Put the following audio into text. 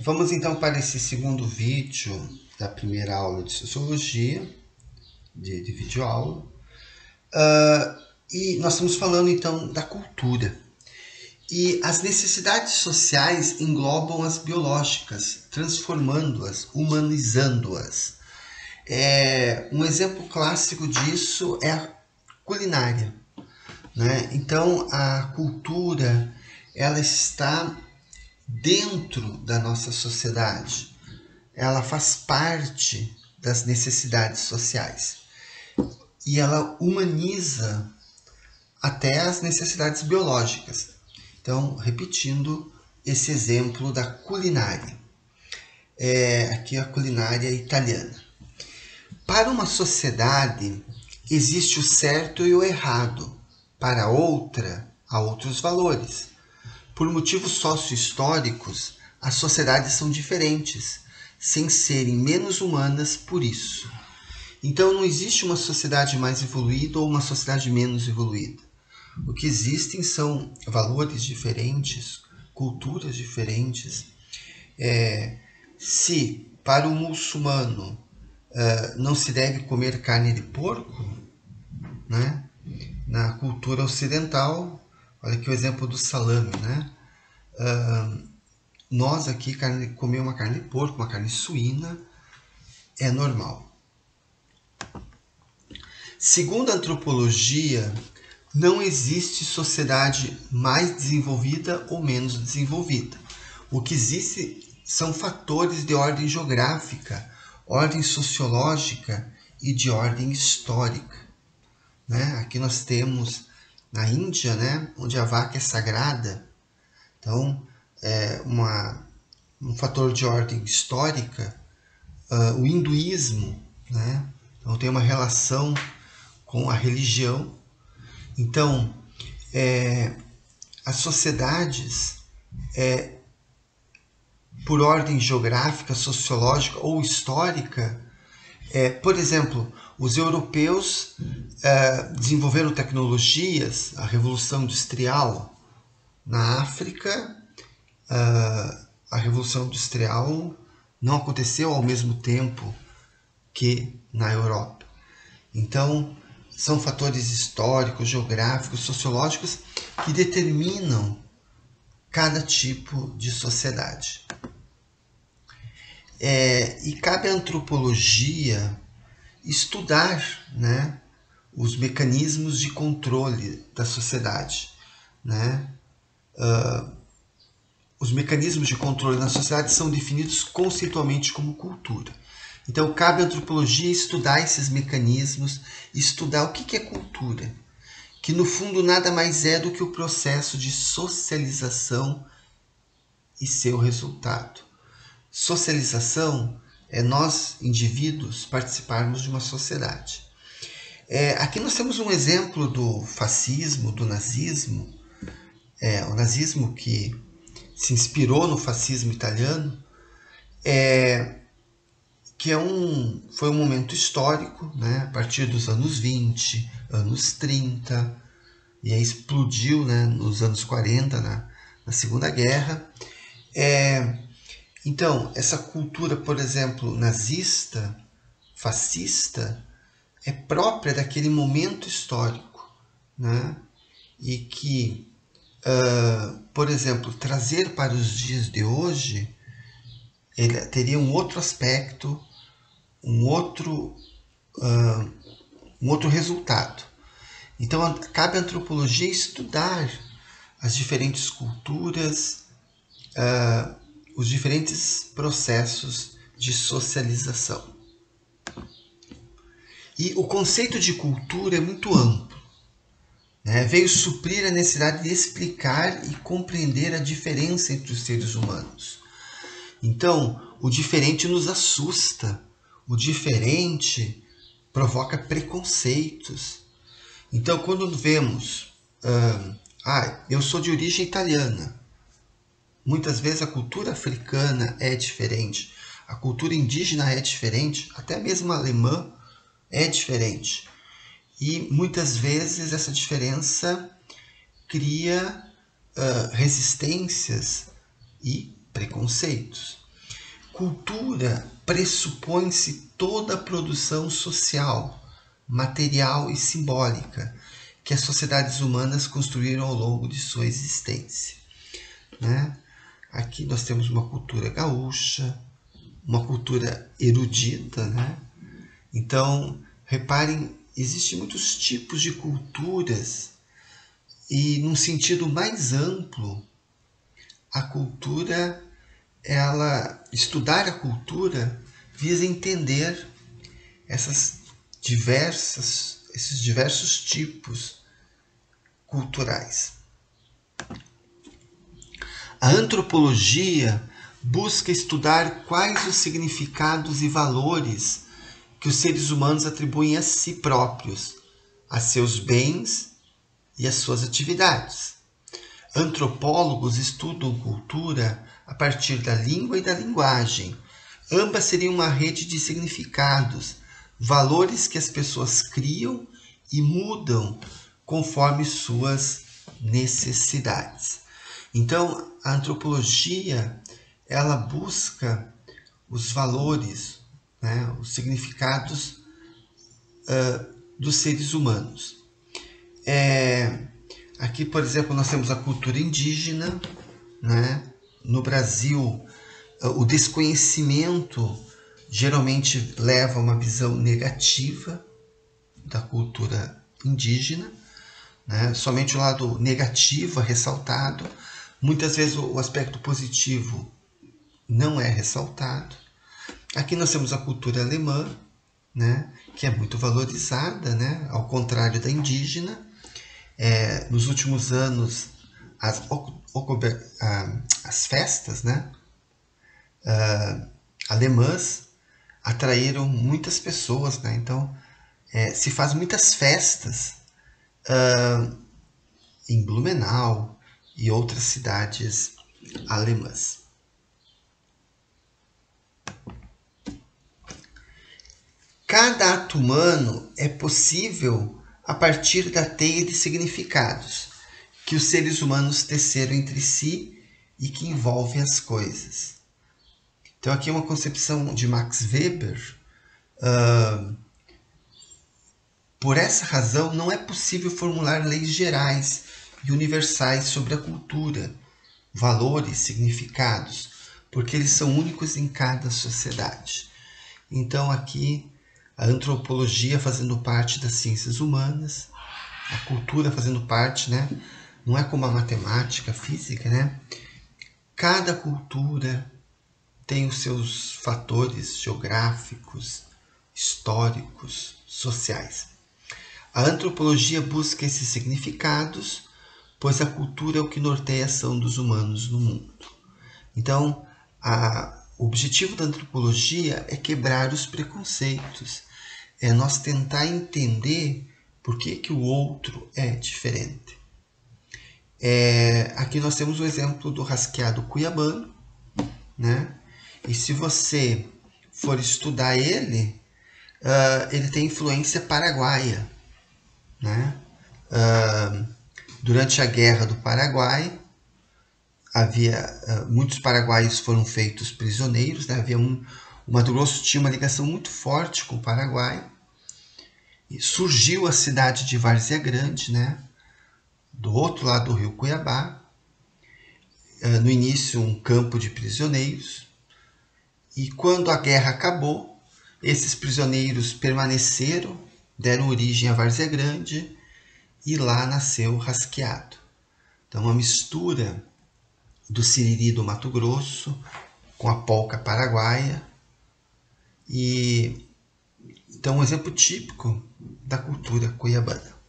Vamos então para esse segundo vídeo da primeira aula de Sociologia, de videoaula. E nós estamos falando então da cultura. E as necessidades sociais englobam as biológicas, transformando-as, humanizando-as. Um exemplo clássico disso é a culinária, né? Então, a cultura ela está dentro da nossa sociedade, ela faz parte das necessidades sociais e ela humaniza até as necessidades biológicas. Então, repetindo esse exemplo da culinária, aqui a culinária italiana. Para uma sociedade, existe o certo e o errado. Para outra, há outros valores. Por motivos sócio-históricos, as sociedades são diferentes, sem serem menos humanas por isso. Então, não existe uma sociedade mais evoluída ou uma sociedade menos evoluída. O que existem são valores diferentes, culturas diferentes. Se para o muçulmano não se deve comer carne de porco, né? Na cultura ocidental, olha aqui o exemplo do salame, né? Nós aqui comer uma carne de porco, uma carne suína, é normal. Segundo a antropologia, não existe sociedade mais desenvolvida ou menos desenvolvida. O que existe são fatores de ordem geográfica, ordem sociológica e de ordem histórica. Né? Aqui nós temos na Índia, né, onde a vaca é sagrada. Então, um fator de ordem histórica, o hinduísmo, né? Então tem uma relação com a religião. Então, as sociedades, por ordem geográfica, sociológica ou histórica, por exemplo, os europeus desenvolveram tecnologias, a Revolução Industrial na África, a Revolução Industrial não aconteceu ao mesmo tempo que na Europa. Então, são fatores históricos, geográficos, sociológicos que determinam cada tipo de sociedade. E cabe à antropologia estudar, né, os mecanismos de controle da sociedade. Né? Os mecanismos de controle na sociedade são definidos conceitualmente como cultura. Então, cabe à antropologia estudar esses mecanismos, estudar o que é cultura, que no fundo nada mais é do que o processo de socialização e seu resultado. Socialização é nós, indivíduos, participarmos de uma sociedade. Aqui nós temos um exemplo do fascismo, do nazismo. O nazismo que se inspirou no fascismo italiano, que foi um momento histórico, né, a partir dos anos 20, anos 30, e aí explodiu, né, nos anos 40, na Segunda Guerra. Então, essa cultura, por exemplo, nazista, fascista, é própria daquele momento histórico, né? E que, por exemplo, trazer para os dias de hoje, ele teria um outro aspecto, um outro resultado. Então, cabe à antropologia estudar as diferentes culturas, os diferentes processos de socialização. E o conceito de cultura é muito amplo. Né? Veio suprir a necessidade de explicar e compreender a diferença entre os seres humanos. Então, o diferente nos assusta, o diferente provoca preconceitos. Então, quando vemos, eu sou de origem italiana, muitas vezes a cultura africana é diferente, a cultura indígena é diferente, até mesmo a alemã é diferente. E muitas vezes essa diferença cria resistências e preconceitos. Cultura pressupõe-se toda a produção social, material e simbólica que as sociedades humanas construíram ao longo de sua existência, né? Aqui nós temos uma cultura gaúcha, uma cultura erudita, né? Então, reparem, existem muitos tipos de culturas e, num sentido mais amplo, a cultura, estudar a cultura visa entender esses diversos tipos culturais. A antropologia busca estudar quais os significados e valores que os seres humanos atribuem a si próprios, a seus bens e às suas atividades. Antropólogos estudam cultura a partir da língua e da linguagem. Ambas seriam uma rede de significados, valores que as pessoas criam e mudam conforme suas necessidades. Então, a antropologia, ela busca os valores, né, os significados dos seres humanos. Aqui, por exemplo, nós temos a cultura indígena, né? No Brasil, o desconhecimento geralmente leva a uma visão negativa da cultura indígena, né? Somente o lado negativo é ressaltado. Muitas vezes o aspecto positivo não é ressaltado. Aqui nós temos a cultura alemã, né? Que é muito valorizada, né? Ao contrário da indígena. Nos últimos anos, as festas, né, alemãs atraíram muitas pessoas, né? Então, se faz muitas festas em Blumenau e outras cidades alemãs. Cada ato humano é possível a partir da teia de significados que os seres humanos teceram entre si e que envolvem as coisas. Então aqui é uma concepção de Max Weber. Por essa razão, não é possível formular leis gerais e universais sobre a cultura, valores, significados, porque eles são únicos em cada sociedade. Então aqui a antropologia fazendo parte das ciências humanas, a cultura fazendo parte, né? Não é como a matemática, a física, né? Cada cultura tem os seus fatores geográficos, históricos, sociais. A antropologia busca esses significados, pois a cultura é o que norteia a ação dos humanos no mundo. Então, o objetivo da antropologia é quebrar os preconceitos, é nós tentar entender por que o outro é diferente. Aqui nós temos o exemplo do rasqueado cuiabano, né? E se você for estudar ele tem influência paraguaia, né? Durante a Guerra do Paraguai, muitos paraguaios foram feitos prisioneiros, né? O Mato Grosso tinha uma ligação muito forte com o Paraguai. E surgiu a cidade de Várzea Grande, né? Do outro lado do rio Cuiabá. No início, um campo de prisioneiros. E quando a guerra acabou, esses prisioneiros permaneceram, deram origem a Várzea Grande e lá nasceu o rasqueado. Então, uma mistura do siriri do Mato Grosso com a polca paraguaia. Então, um exemplo típico da cultura cuiabana.